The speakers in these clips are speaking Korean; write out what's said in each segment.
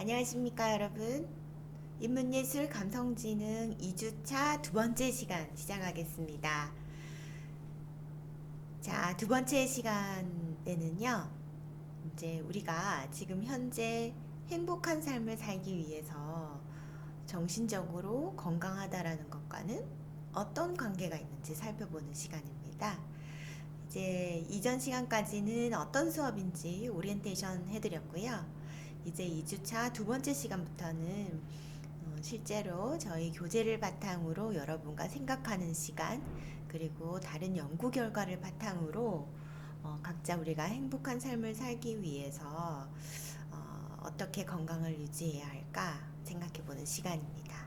안녕하십니까, 여러분. 인문예술 감성지능 2주차 두 번째 시간 시작하겠습니다. 자, 두 번째 시간에는요, 이제 우리가 지금 현재 행복한 삶을 살기 위해서 정신적으로 건강하다라는 것과는 어떤 관계가 있는지 살펴보는 시간입니다. 이제 이전 시간까지는 어떤 수업인지 오리엔테이션 해드렸고요. 이제 2주차 두 번째 시간부터는 실제로 저희 교재를 바탕으로 여러분과 생각하는 시간, 그리고 다른 연구 결과를 바탕으로 각자 우리가 행복한 삶을 살기 위해서 어떻게 건강을 유지해야 할까 생각해보는 시간입니다.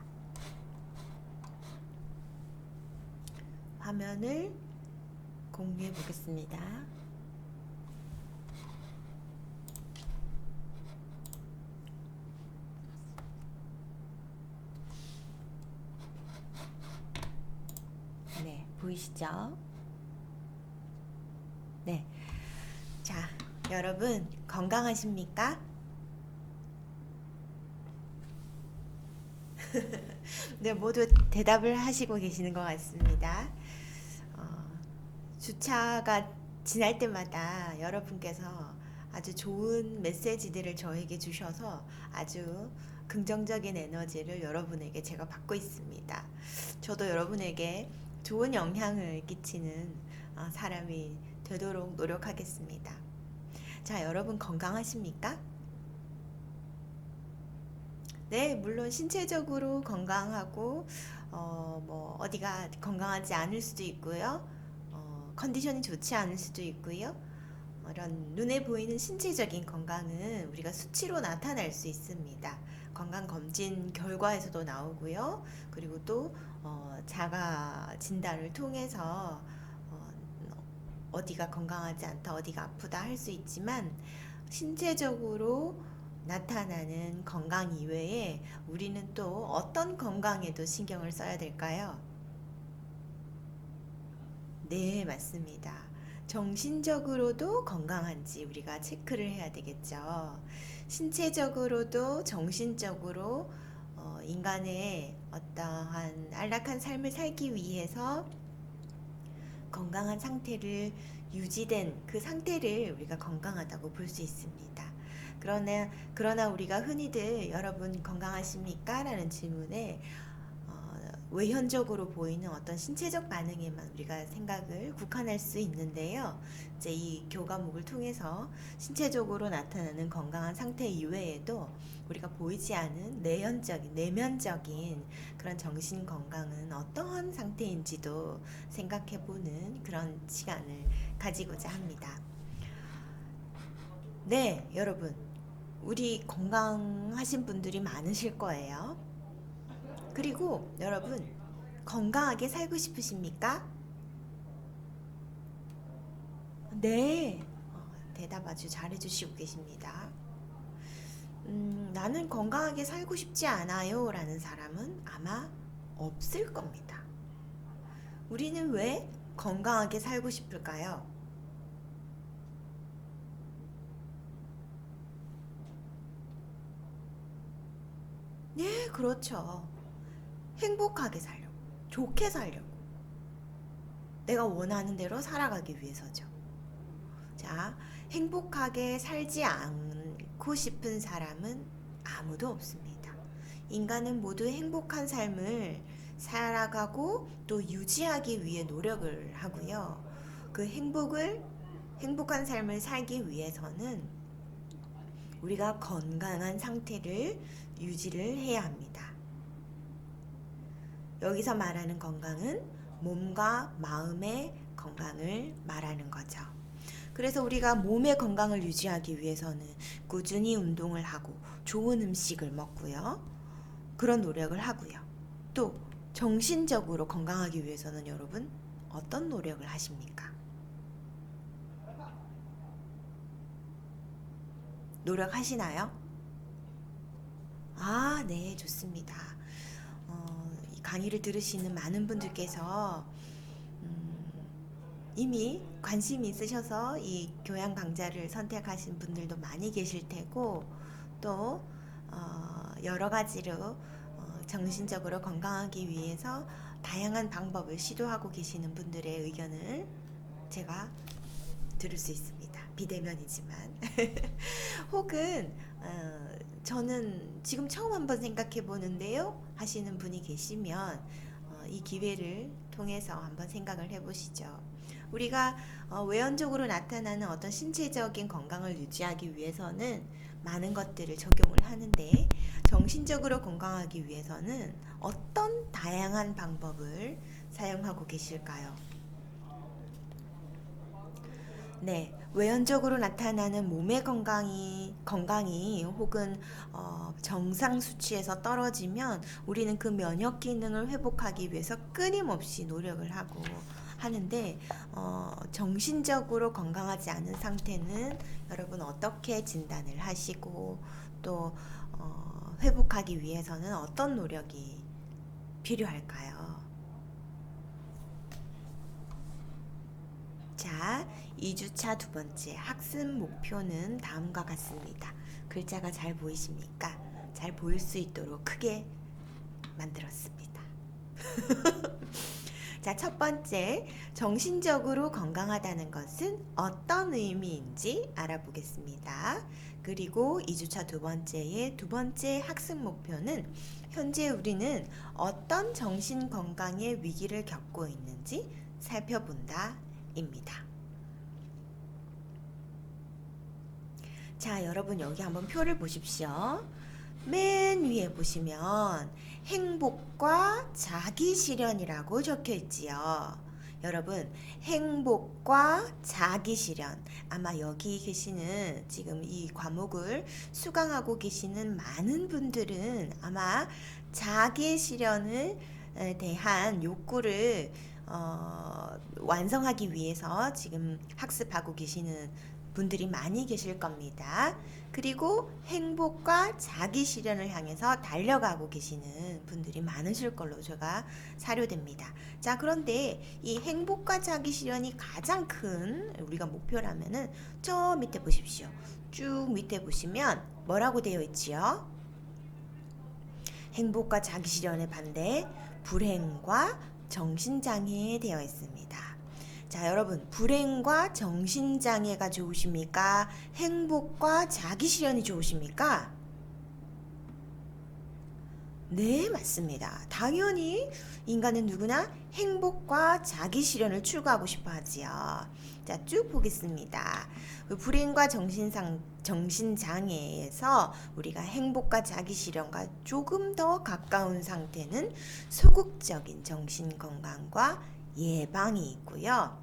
화면을 공유해 보겠습니다. 네, 보이시죠? 네. 자, 여러분, 건강하십니까? 네, 모두 대답을 하시고 계시는 것 같습니다. 어, 주차가 지날 때마다 여러분께서 아주 좋은 메시지들을 저에게 주셔서 아주 긍정적인 에너지를 여러분에게 제가 받고 있습니다. 저도 여러분에게 좋은 영향을 끼치는 사람이 되도록 노력하겠습니다. 자, 여러분 건강하십니까? 네, 물론 신체적으로 건강하고 뭐 어디가 건강하지 않을 수도 있고요. 컨디션이 좋지 않을 수도 있고요. 이런 눈에 보이는 신체적인 건강은 우리가 수치로 나타낼 수 있습니다. 건강 검진 결과에서도 나오고요. 그리고 또 자가 진단을 통해서 어디가 건강하지 않다, 어디가 아프다 할 수 있지만 신체적으로 나타나는 건강 이외에 우리는 또 어떤 건강에도 신경을 써야 될까요? 네, 맞습니다. 정신적으로도 건강한지 우리가 체크를 해야 되겠죠. 신체적으로도 정신적으로 인간의 어떠한 안락한 삶을 살기 위해서 건강한 상태를 유지된 그 상태를 우리가 건강하다고 볼 수 있습니다. 그러나 우리가 흔히들 여러분 건강하십니까? 라는 질문에 외현적으로 보이는 어떤 신체적 반응에만 우리가 생각을 국한할 수 있는데요. 이제 이 교과목을 통해서 신체적으로 나타나는 건강한 상태 이외에도 우리가 보이지 않은 내면적인 그런 정신 건강은 어떠한 상태인지도 생각해보는 그런 시간을 가지고자 합니다. 네, 여러분. 우리 건강하신 분들이 많으실 거예요. 그리고 여러분, 건강하게 살고 싶으십니까? 네, 대답 아주 잘해주시고 계십니다. 나는 건강하게 살고 싶지 않아요 라는 사람은 아마 없을 겁니다. 우리는 왜 건강하게 살고 싶을까요? 네, 그렇죠. 행복하게 살려고, 좋게 살려고, 내가 원하는 대로 살아가기 위해서죠. 자, 행복하게 살지 않고 싶은 사람은 아무도 없습니다. 인간은 모두 행복한 삶을 살아가고 또 유지하기 위해 노력을 하고요. 그 행복한 삶을 살기 위해서는 우리가 건강한 상태를 유지를 해야 합니다. 여기서 말하는 건강은 몸과 마음의 건강을 말하는 거죠. 그래서 우리가 몸의 건강을 유지하기 위해서는 꾸준히 운동을 하고 좋은 음식을 먹고요. 그런 노력을 하고요. 또 정신적으로 건강하기 위해서는 여러분 어떤 노력을 하십니까? 노력하시나요? 아, 네, 좋습니다. 이 강의를 들으시는 많은 분들께서 이미 관심이 있으셔서 이 교양 강좌를 선택하신 분들도 많이 계실 테고 또 여러 가지로 정신적으로 건강하기 위해서 다양한 방법을 시도하고 계시는 분들의 의견을 제가 들을 수 있습니다. 비대면이지만. 혹은 저는 지금 처음 한번 생각해 보는데요 하시는 분이 계시면 이 기회를 통해서 한번 생각을 해보시죠. 우리가 외연적으로 나타나는 어떤 신체적인 건강을 유지하기 위해서는 많은 것들을 적용을 하는데, 정신적으로 건강하기 위해서는 어떤 다양한 방법을 사용하고 계실까요? 네, 외연적으로 나타나는 몸의 건강이 혹은 정상 수치에서 떨어지면 우리는 그 면역 기능을 회복하기 위해서 끊임없이 노력을 하고 하는데, 정신적으로 건강하지 않은 상태는 여러분 어떻게 진단을 하시고 또 회복하기 위해서는 어떤 노력이 필요할까요? 자, 2주차 두 번째 학습 목표는 다음과 같습니다. 글자가 잘 보이십니까? 잘 보일 수 있도록 크게 만들었습니다. 자, 첫 번째, 정신적으로 건강하다는 것은 어떤 의미인지 알아보겠습니다. 그리고 2주차 두 번째의 두 번째 학습 목표는 현재 우리는 어떤 정신 건강의 위기를 겪고 있는지 살펴본다 입니다. 자, 여러분 여기 한번 표를 보십시오. 맨 위에 보시면 행복과 자기 실현이라고 적혀 있지요. 여러분, 행복과 자기 실현. 아마 여기 계시는 지금 이 과목을 수강하고 계시는 많은 분들은 아마 자기 실현을 대한 욕구를 완성하기 위해서 지금 학습하고 계시는 분들이 많이 계실 겁니다. 그리고 행복과 자기 실현을 향해서 달려가고 계시는 분들이 많으실 걸로 제가 사료됩니다. 자, 그런데 이 행복과 자기 실현이 가장 큰 우리가 목표라면은 저 밑에 보십시오. 쭉 밑에 보시면 뭐라고 되어 있지요? 행복과 자기 실현의 반대, 불행과 정신장애에 되어 있습니다. 자, 여러분, 불행과 정신장애가 좋으십니까? 행복과 자기 실현이 좋으십니까? 네, 맞습니다. 당연히 인간은 누구나 행복과 자기 실현을 추구하고 싶어 하지요. 자, 쭉 보겠습니다. 불행과 정신장애에서 우리가 행복과 자기 실현과 조금 더 가까운 상태는 소극적인 정신건강과 예방이 있고요.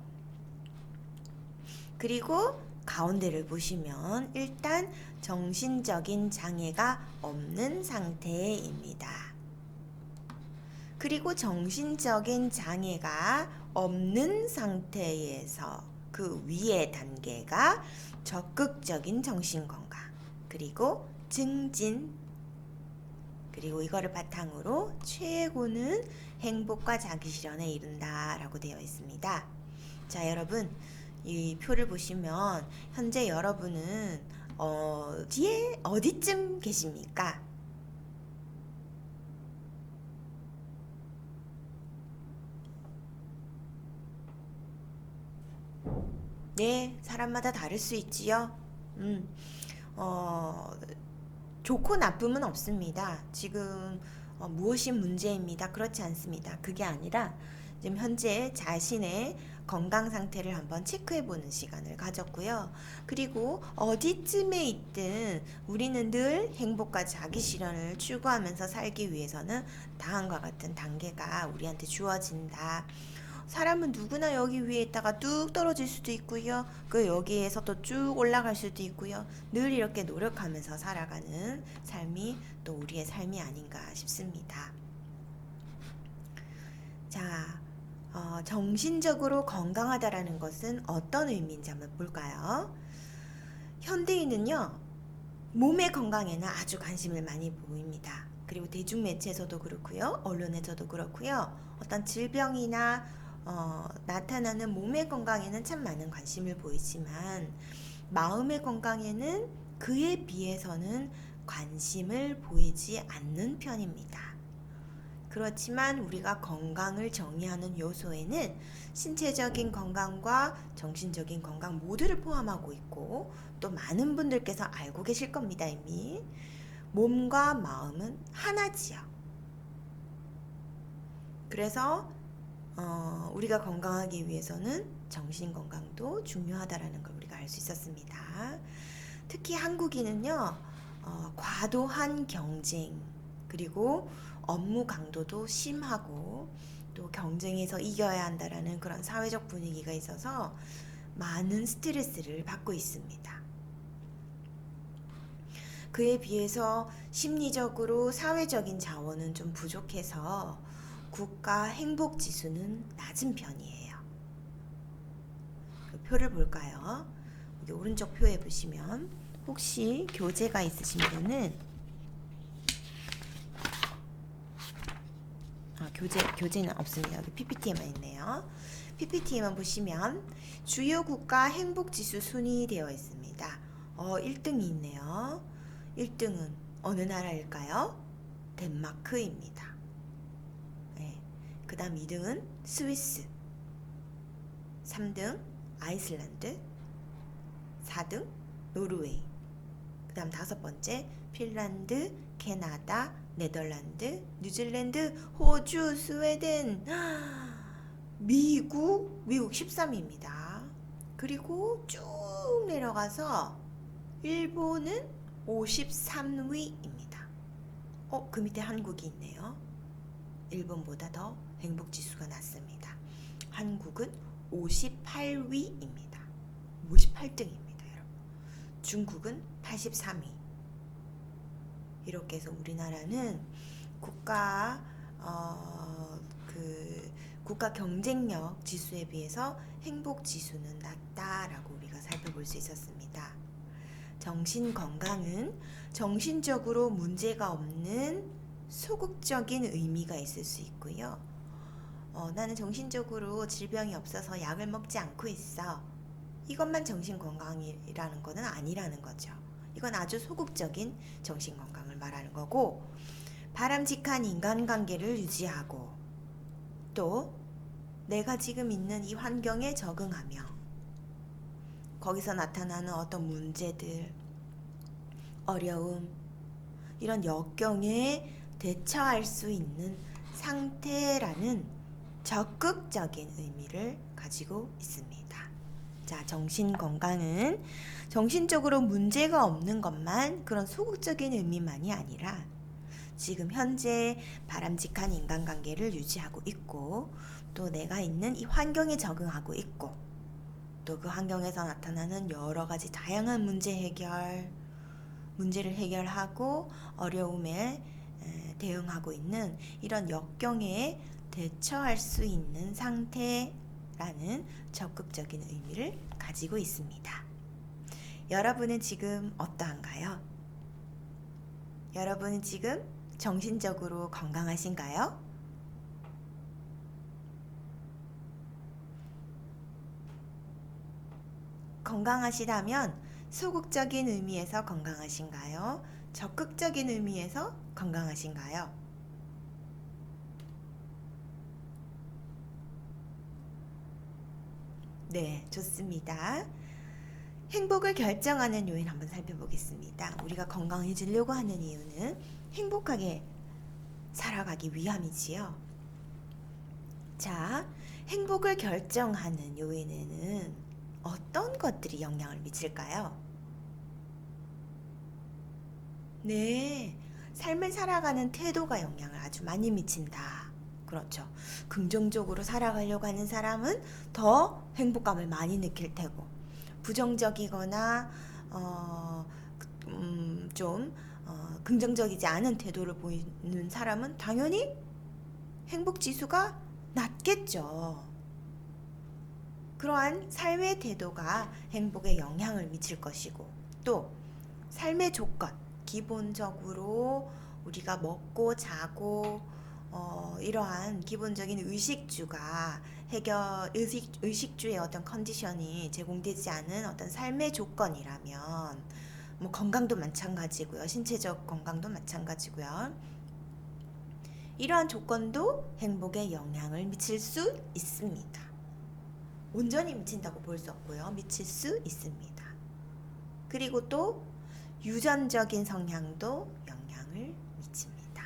그리고 가운데를 보시면 일단 정신적인 장애가 없는 상태입니다. 그리고 정신적인 장애가 없는 상태에서 그 위의 단계가 적극적인 정신건강, 그리고 증진, 그리고 이거를 바탕으로 최고는 행복과 자기실현에 이른다라고 되어 있습니다. 자, 여러분, 이 표를 보시면 현재 여러분은 어디쯤 계십니까? 네, 사람마다 다를 수 있지요. 음, 어, 좋고 나쁨은 없습니다. 지금 무엇이 문제입니다. 그렇지 않습니다. 그게 아니라 지금 현재 자신의 건강 상태를 한번 체크해 보는 시간을 가졌고요. 그리고 어디쯤에 있든 우리는 늘 행복과 자기 실현을 추구하면서 살기 위해서는 다음과 같은 단계가 우리한테 주어진다. 사람은 누구나 여기 위에 있다가 뚝 떨어질 수도 있고요. 그 여기에서 또 쭉 올라갈 수도 있고요. 늘 이렇게 노력하면서 살아가는 삶이 또 우리의 삶이 아닌가 싶습니다. 자, 정신적으로 건강하다라는 것은 어떤 의미인지 한번 볼까요? 현대인은요, 몸의 건강에는 아주 관심을 많이 보입니다. 그리고 대중매체에서도 그렇고요, 언론에서도 그렇고요, 어떤 질병이나 나타나는 몸의 건강에는 참 많은 관심을 보이지만 마음의 건강에는 그에 비해서는 관심을 보이지 않는 편입니다. 그렇지만 우리가 건강을 정의하는 요소에는 신체적인 건강과 정신적인 건강 모두를 포함하고 있고, 또 많은 분들께서 알고 계실 겁니다. 이미 몸과 마음은 하나지요. 그래서 우리가 건강하기 위해서는 정신 건강도 중요하다라는 걸 우리가 알 수 있었습니다. 특히 한국인은요, 과도한 경쟁, 그리고 업무 강도도 심하고, 또 경쟁에서 이겨야 한다라는 그런 사회적 분위기가 있어서 많은 스트레스를 받고 있습니다. 그에 비해서 심리적으로 사회적인 자원은 좀 부족해서 국가 행복 지수는 낮은 편이에요. 그 표를 볼까요? 여기 오른쪽 표에 보시면 혹시 교재가 있으신 분은 교재는 없습니다. 여기 PPT에만 있네요. PPT에만 보시면 주요 국가 행복 지수 순위되어 있습니다. 1등이 있네요. 1등은 어느 나라일까요? 덴마크입니다. 네. 그 다음 2등은 스위스, 3등 아이슬란드, 4등 노르웨이, 그 다음 5번째 핀란드, 캐나다, 네덜란드, 뉴질랜드, 호주, 스웨덴, 미국 13위입니다. 그리고 쭉 내려가서 일본은 53위입니다. 그 밑에 한국이 있네요. 일본보다 더 행복지수가 낮습니다. 한국은 58위입니다. 58등입니다, 여러분. 중국은 83위. 이렇게 해서 우리나라는 국가 국가 경쟁력 지수에 비해서 행복 지수는 낮다라고 우리가 살펴볼 수 있었습니다. 정신 건강은 정신적으로 문제가 없는 소극적인 의미가 있을 수 있고요. 나는 정신적으로 질병이 없어서 약을 먹지 않고 있어. 이것만 정신 건강이라는 것은 아니라는 거죠. 이건 아주 소극적인 정신 건강을 말하는 거고, 바람직한 인간관계를 유지하고, 또 내가 지금 있는 이 환경에 적응하며 거기서 나타나는 어떤 문제들, 어려움, 이런 역경에 대처할 수 있는 상태라는 적극적인 의미를 가지고 있습니다. 자, 정신 건강은 정신적으로 문제가 없는 것만, 그런 소극적인 의미만이 아니라 지금 현재 바람직한 인간관계를 유지하고 있고, 또 내가 있는 이 환경에 적응하고 있고, 또 그 환경에서 나타나는 여러 가지 다양한 문제를 해결하고 어려움에 대응하고 있는 이런 역경에 대처할 수 있는 상태라는 적극적인 의미를 가지고 있습니다. 여러분은 지금 어떠한가요? 여러분은 지금 정신적으로 건강하신가요? 건강하시다면 소극적인 의미에서 건강하신가요? 적극적인 의미에서 건강하신가요? 네, 좋습니다. 행복을 결정하는 요인 한번 살펴보겠습니다. 우리가 건강해지려고 하는 이유는 행복하게 살아가기 위함이지요. 자, 행복을 결정하는 요인에는 어떤 것들이 영향을 미칠까요? 네, 삶을 살아가는 태도가 영향을 아주 많이 미친다. 그렇죠. 긍정적으로 살아가려고 하는 사람은 더 행복감을 많이 느낄 테고, 부정적이거나 좀 긍정적이지 않은 태도를 보이는 사람은 당연히 행복 지수가 낮겠죠. 그러한 삶의 태도가 행복에 영향을 미칠 것이고, 또 삶의 조건, 기본적으로 우리가 먹고 자고 이러한 기본적인 의식주의 어떤 컨디션이 제공되지 않은 어떤 삶의 조건이라면 뭐 건강도 마찬가지고요. 신체적 건강도 마찬가지고요. 이러한 조건도 행복에 영향을 미칠 수 있습니다. 온전히 미친다고 볼 수 없고요. 미칠 수 있습니다. 그리고 또 유전적인 성향도 영향을 미칩니다.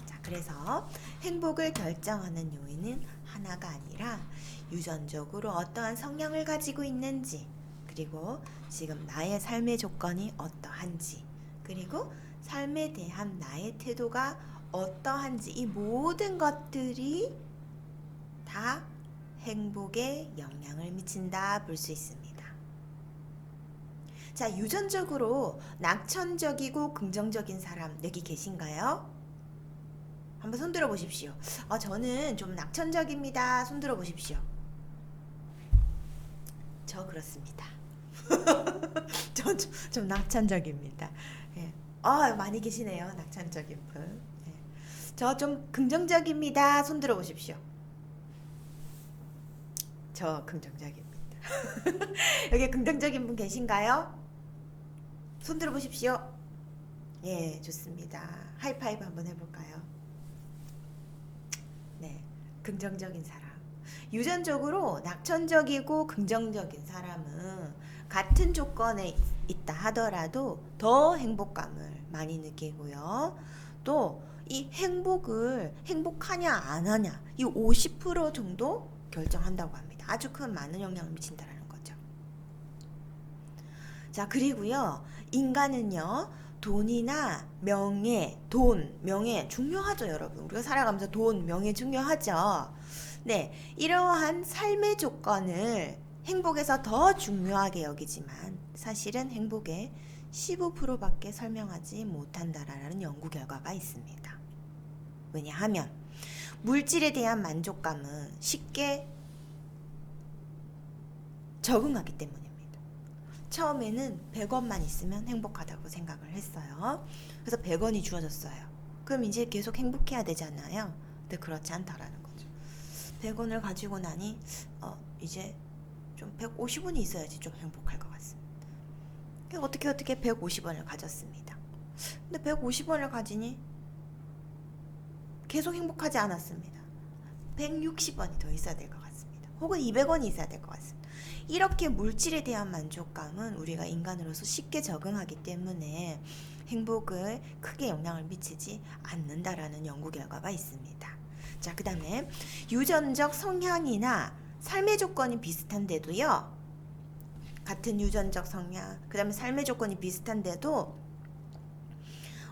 자, 그래서 행복을 결정하는 요인은 하나가 아니라 유전적으로 어떠한 성향을 가지고 있는지, 그리고 지금 나의 삶의 조건이 어떠한지, 그리고 삶에 대한 나의 태도가 어떠한지, 이 모든 것들이 다 행복에 영향을 미친다 볼 수 있습니다. 자, 유전적으로 낙천적이고 긍정적인 사람 여기 계신가요? 한번 손들어 보십시오. 저는 좀 낙천적입니다. 손들어 보십시오. 저 그렇습니다. 좀 낙천적입니다. 예. 많이 계시네요. 낙천적인 분. 예. 저 좀 긍정적입니다. 손들어 보십시오. 저 긍정적입니다. 여기 긍정적인 분 계신가요? 손들어 보십시오. 예, 좋습니다. 하이파이브 한번 해볼까요? 네, 긍정적인 사람. 유전적으로 낙천적이고 긍정적인 사람은 같은 조건에 있다 하더라도 더 행복감을 많이 느끼고요. 또 이 행복하냐 안 하냐, 이 50% 정도 결정한다고 합니다. 아주 큰 많은 영향을 미친다라는 거죠. 자, 그리고요, 인간은요, 돈이나 명예, 명예 중요하죠, 여러분. 우리가 살아가면서 돈, 명예 중요하죠. 네, 이러한 삶의 조건을 행복에서 더 중요하게 여기지만 사실은 행복의 15%밖에 설명하지 못한다라는 연구 결과가 있습니다. 왜냐하면 물질에 대한 만족감은 쉽게 적응하기 때문입니다. 처음에는 100원만 있으면 행복하다고 생각을 했어요. 그래서 100원이 주어졌어요. 그럼 이제 계속 행복해야 되잖아요. 근데 그렇지 않다라는 거죠. 100원을 가지고 나니 이제 좀 150원이 있어야지 좀 행복할 것 같습니다. 어떻게 150원을 가졌습니다. 근데 150원을 가지니 계속 행복하지 않았습니다. 160원이 더 있어야 될 것 같습니다. 혹은 200원이 있어야 될 것 같습니다. 이렇게 물질에 대한 만족감은 우리가 인간으로서 쉽게 적응하기 때문에 행복을 크게 영향을 미치지 않는다라는 연구 결과가 있습니다. 자, 그 다음에 유전적 성향이나 삶의 조건이 비슷한데도요, 같은 유전적 성향, 그 다음에 삶의 조건이 비슷한데도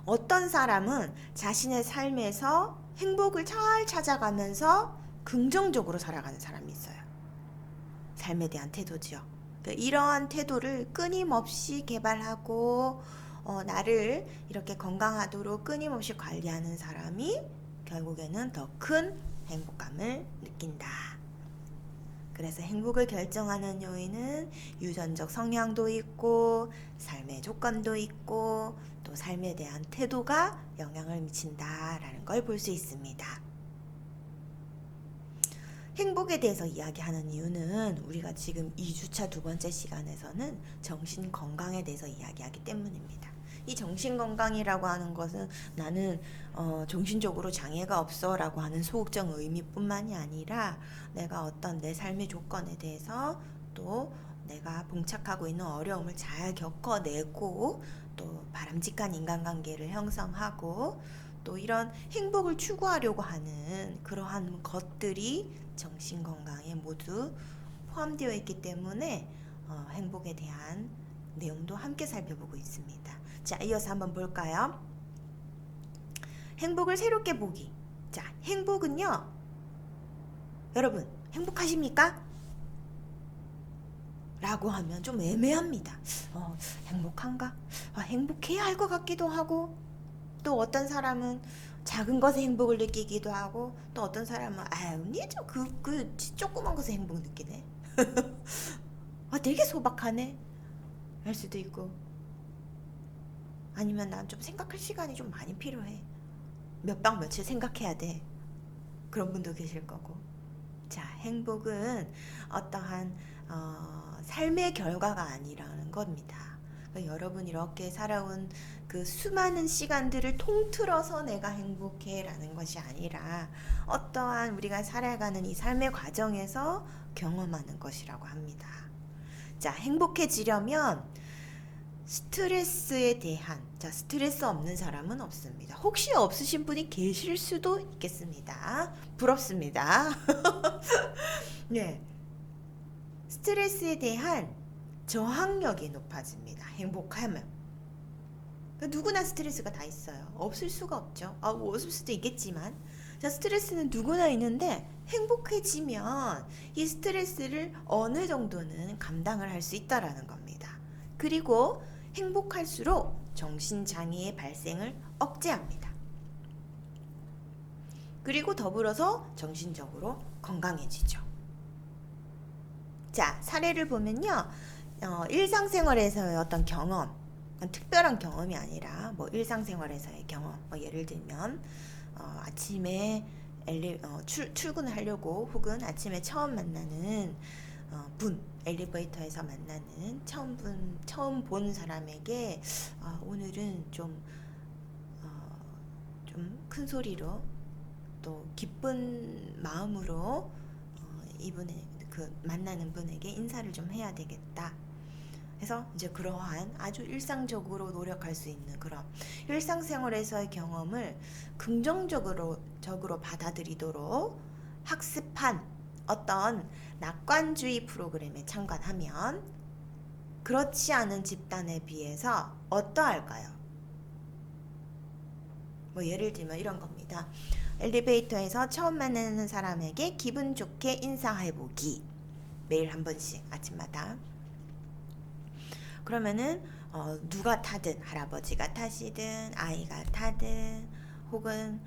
어떤 사람은 자신의 삶에서 행복을 잘 찾아가면서 긍정적으로 살아가는 사람이 있어요. 삶에 대한 태도죠. 그러니까 이러한 태도를 끊임없이 개발하고 나를 이렇게 건강하도록 끊임없이 관리하는 사람이 결국에는 더 큰 행복감을 느낀다. 그래서 행복을 결정하는 요인은 유전적 성향도 있고 삶의 조건도 있고 또 삶에 대한 태도가 영향을 미친다라는 걸 볼 수 있습니다. 행복에 대해서 이야기하는 이유는 우리가 지금 2주차 두 번째 시간에서는 정신 건강에 대해서 이야기하기 때문입니다. 이 정신 건강이라고 하는 것은 나는 정신적으로 장애가 없어 라고 하는 소극적 의미뿐만이 아니라 내가 어떤 내 삶의 조건에 대해서 또 내가 봉착하고 있는 어려움을 잘 겪어내고 또 바람직한 인간관계를 형성하고 또 이런 행복을 추구하려고 하는 그러한 것들이 정신건강에 모두 포함되어 있기 때문에 행복에 대한 내용도 함께 살펴보고 있습니다. 자, 이어서 한번 볼까요? 행복을 새롭게 보기. 자, 행복은요, 여러분 행복하십니까? 라고 하면 좀 애매합니다. 행복한가? 행복해야 할 것 같기도 하고, 또 어떤 사람은 작은 것에 행복을 느끼기도 하고, 또 어떤 사람은 언니 그 조그만 것에 행복 느끼네. 되게 소박하네. 할 수도 있고, 아니면 난 좀 생각할 시간이 좀 많이 필요해. 몇 박 며칠 생각해야 돼. 그런 분도 계실 거고. 자, 행복은 어떠한 삶의 결과가 아니라는 겁니다. 여러분 이렇게 살아온 그 수많은 시간들을 통틀어서 내가 행복해 라는 것이 아니라 어떠한 우리가 살아가는 이 삶의 과정에서 경험하는 것이라고 합니다. 자, 행복해지려면 스트레스에 대한, 자, 스트레스 없는 사람은 없습니다. 혹시 없으신 분이 계실 수도 있겠습니다. 부럽습니다. 네. 스트레스에 대한 저항력이 높아집니다. 행복하면. 그러니까 누구나 스트레스가 다 있어요. 없을 수가 없죠. 없을 수도 있겠지만. 자, 스트레스는 누구나 있는데 행복해지면 이 스트레스를 어느 정도는 감당을 할 수 있다라는 겁니다. 그리고 행복할수록 정신장애의 발생을 억제합니다. 그리고 더불어서 정신적으로 건강해지죠. 자, 사례를 보면요. 일상생활에서의 어떤 경험, 특별한 경험이 아니라 뭐 일상생활에서의 경험, 예를 들면 아침에 출근을 하려고 혹은 아침에 처음 만나는 엘리베이터에서 만나는 처음 본 사람에게 오늘은 좀 큰 소리로 또 기쁜 마음으로 이분의 그 만나는 분에게 인사를 좀 해야 되겠다. 그래서 이제 그러한 아주 일상적으로 노력할 수 있는 그런 일상생활에서의 경험을 긍정적으로 받아들이도록 학습한 어떤 낙관주의 프로그램에 참관하면 그렇지 않은 집단에 비해서 어떠할까요? 뭐 예를 들면 이런 겁니다. 엘리베이터에서 처음 만나는 사람에게 기분 좋게 인사해보기. 매일 한 번씩 아침마다. 그러면은 누가 타든 할아버지가 타시든 아이가 타든 혹은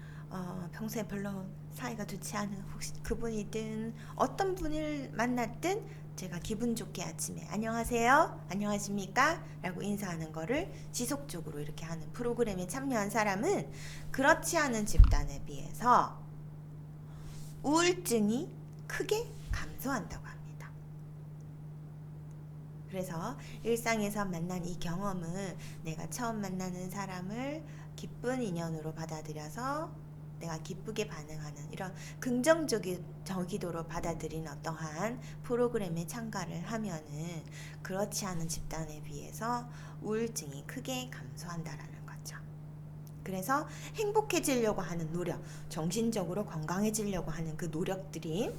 평소에 별로 사이가 좋지 않은 혹시 그분이든 어떤 분을 만났든 제가 기분 좋게 아침에 안녕하세요, 안녕하십니까? 라고 인사하는 거를 지속적으로 이렇게 하는 프로그램에 참여한 사람은 그렇지 않은 집단에 비해서 우울증이 크게 감소한다고 합니다. 그래서 일상에서 만난 이 경험을 내가 처음 만나는 사람을 기쁜 인연으로 받아들여서 내가 기쁘게 반응하는 이런 긍정적이도록 받아들이는 어떠한 프로그램에 참가를 하면은 그렇지 않은 집단에 비해서 우울증이 크게 감소한다라는 거죠. 그래서 행복해지려고 하는 노력, 정신적으로 건강해지려고 하는 그 노력들이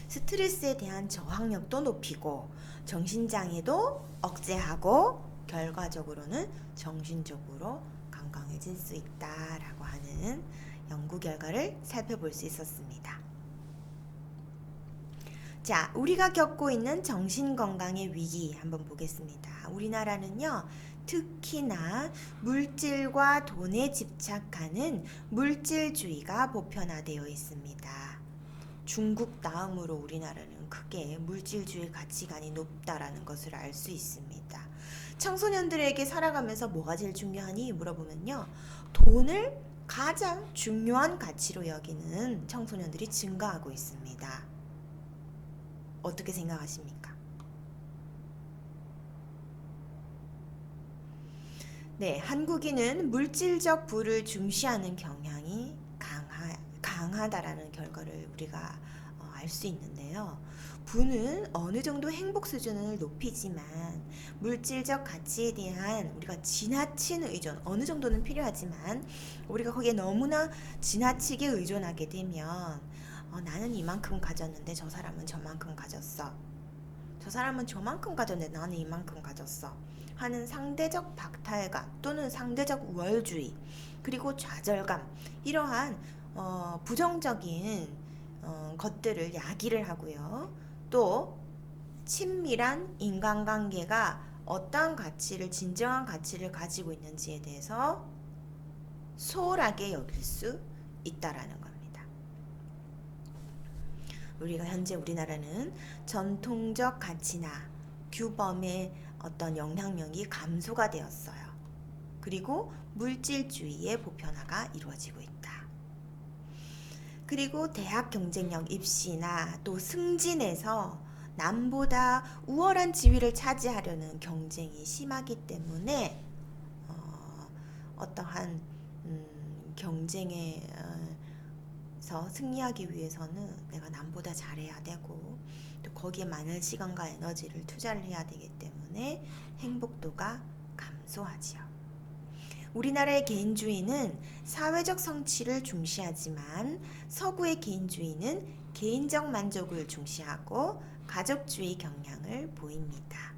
스트레스에 대한 저항력도 높이고 정신장애도 억제하고 결과적으로는 정신적으로 건강해질 수 있다라고 하는 연구 결과를 살펴볼 수 있었습니다. 자, 우리가 겪고 있는 정신건강의 위기 한번 보겠습니다. 우리나라는요, 특히나 물질과 돈에 집착하는 물질주의가 보편화되어 있습니다. 중국 다음으로 우리나라는 크게 물질주의 가치관이 높다라는 것을 알 수 있습니다. 청소년들에게 살아가면서 뭐가 제일 중요하니 물어보면요, 돈을 가장 중요한 가치로 여기는 청소년들이 증가하고 있습니다. 어떻게 생각하십니까? 네, 한국인은 물질적 부를 중시하는 경향이 강하다라는 결과를 우리가 알 수 있는데요. 부는 어느 정도 행복 수준을 높이지만 물질적 가치에 대한 우리가 지나친 의존, 어느 정도는 필요하지만 우리가 거기에 너무나 지나치게 의존하게 되면 나는 이만큼 가졌는데 저 사람은 저만큼 가졌어. 저 사람은 저만큼 가졌는데 나는 이만큼 가졌어. 하는 상대적 박탈감 또는 상대적 우월주의 그리고 좌절감 이러한 부정적인 것들을 야기를 하고요. 또 친밀한 인간관계가 어떠한 가치를 진정한 가치를 가지고 있는지에 대해서 소홀하게 여길 수 있다라는 겁니다. 현재 우리나라는 전통적 가치나 규범의 어떤 영향력이 감소가 되었어요. 그리고 물질주의의 보편화가 이루어지고 있다. 그리고 대학 경쟁력 입시나 또 승진에서 남보다 우월한 지위를 차지하려는 경쟁이 심하기 때문에 어떠한 경쟁에서 승리하기 위해서는 내가 남보다 잘해야 되고 또 거기에 많은 시간과 에너지를 투자를 해야 되기 때문에 행복도가 감소하지요. 우리나라의 개인주의는 사회적 성취를 중시하지만 서구의 개인주의는 개인적 만족을 중시하고 가족주의 경향을 보입니다.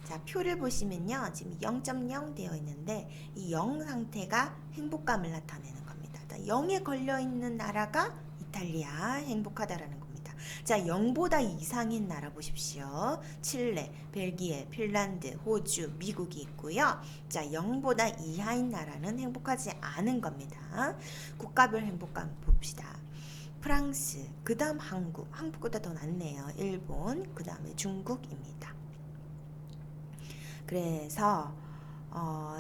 자, 표를 보시면요. 지금 0.0 되어 있는데 이 0 상태가 행복감을 나타내는 겁니다. 0에 걸려 있는 나라가 이탈리아 행복하다라는 겁니다. 자, 0보다 이상인 나라 보십시오. 칠레, 벨기에, 핀란드, 호주, 미국이 있고요. 자, 0보다 이하인 나라는 행복하지 않은 겁니다. 국가별 행복감 봅시다. 프랑스, 그 다음 한국, 한국보다 더 낫네요. 일본, 그 다음에 중국입니다. 그래서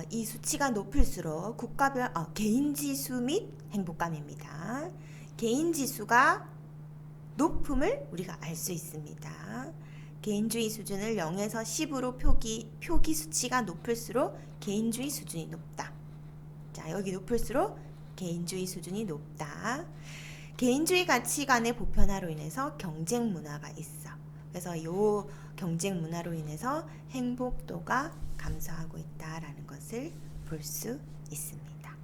이 수치가 높을수록 국가별 개인지수 및 행복감입니다. 개인지수가 높음을 우리가 알 수 있습니다. 개인주의 수준을 0에서 10으로 표기 수치가 높을수록 개인주의 수준이 높다. 자, 여기 높을수록 개인주의 수준이 높다. 개인주의 가치관의 보편화로 인해서 경쟁 문화가 있어. 그래서 이 경쟁 문화로 인해서 행복도가 감소하고 있다라는 것을 볼 수 있습니다.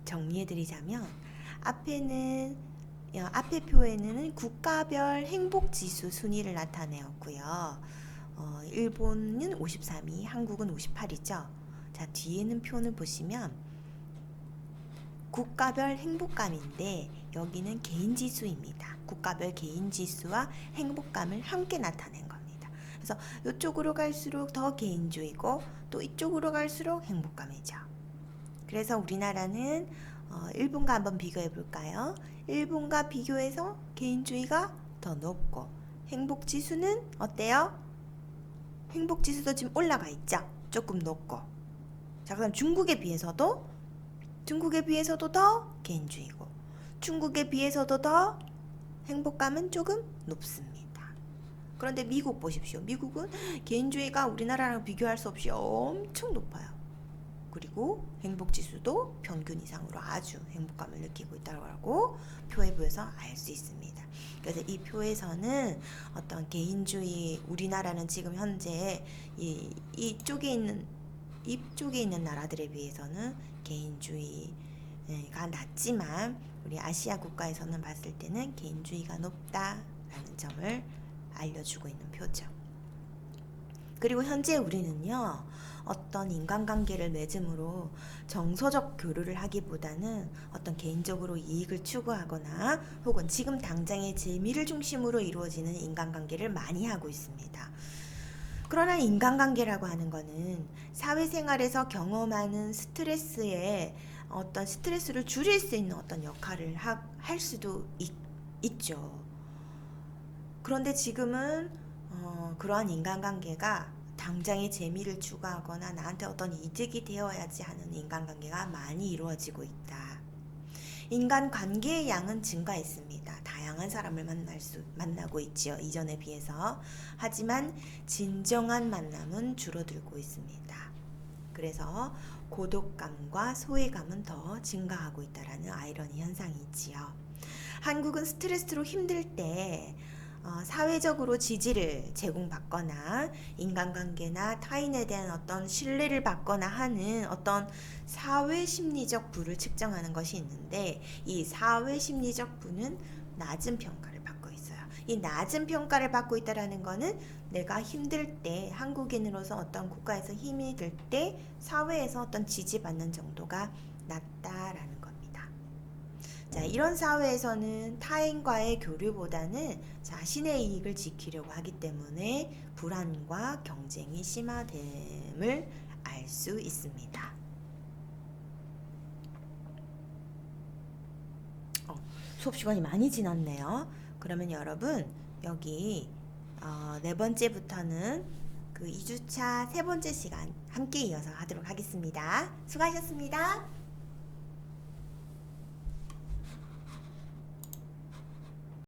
정리해드리자면 앞에 표에는 국가별 행복지수 순위를 나타내었고요. 일본은 53위, 한국은 58위죠. 자, 뒤에는 표는 보시면 국가별 행복감인데 여기는 개인지수입니다. 국가별 개인지수와 행복감을 함께 나타낸 겁니다. 그래서 이쪽으로 갈수록 더 개인주의고 또 이쪽으로 갈수록 행복감이죠. 그래서 우리나라는 일본과 한번 비교해 볼까요? 일본과 비교해서 개인주의가 더 높고 행복지수는 어때요? 행복지수도 지금 올라가 있죠? 조금 높고. 자, 그럼 중국에 비해서도 더 개인주의고 중국에 비해서도 더 행복감은 조금 높습니다. 그런데 미국 보십시오. 미국은 개인주의가 우리나라랑 비교할 수 없이 엄청 높아요. 그리고 행복지수도 평균 이상으로 아주 행복감을 느끼고 있다고 표에 보여서 알 수 있습니다. 그래서 이 표에서는 어떤 개인주의, 우리나라는 지금 현재 이쪽에 있는 나라들에 비해서는 개인주의가 낮지만 우리 아시아 국가에서는 봤을 때는 개인주의가 높다라는 점을 알려주고 있는 표죠. 그리고 현재 우리는요, 어떤 인간관계를 맺음으로 정서적 교류를 하기보다는 어떤 개인적으로 이익을 추구하거나 혹은 지금 당장의 재미를 중심으로 이루어지는 인간관계를 많이 하고 있습니다. 그러나 인간관계라고 하는 거는 사회생활에서 경험하는 스트레스에 어떤 스트레스를 줄일 수 있는 어떤 역할을 할 수도 있죠. 그런데 지금은 그러한 인간관계가 당장의 재미를 추구하거나 나한테 어떤 이득이 되어야지 하는 인간관계가 많이 이루어지고 있다. 인간관계의 양은 증가했습니다. 다양한 사람을 만나고 있지요. 이전에 비해서. 하지만 진정한 만남은 줄어들고 있습니다. 그래서 고독감과 소외감은 더 증가하고 있다는 아이러니 현상이 있지요. 한국은 스트레스로 힘들 때 사회적으로 지지를 제공받거나 인간관계나 타인에 대한 어떤 신뢰를 받거나 하는 어떤 사회심리적 부를 측정하는 것이 있는데 이 사회심리적 부는 낮은 평가를 받고 있어요. 이 낮은 평가를 받고 있다는 것은 내가 힘들 때 한국인으로서 어떤 국가에서 힘이 들 때 사회에서 어떤 지지받는 정도가 낮다라는 겁니다. 자, 이런 사회에서는 타인과의 교류보다는 자신의 이익을 지키려고 하기 때문에 불안과 경쟁이 심화됨을 알 수 있습니다. 수업 시간이 많이 지났네요. 그러면 여러분 여기 네 번째부터는 그 2주차 세 번째 시간 함께 이어서 하도록 하겠습니다. 수고하셨습니다.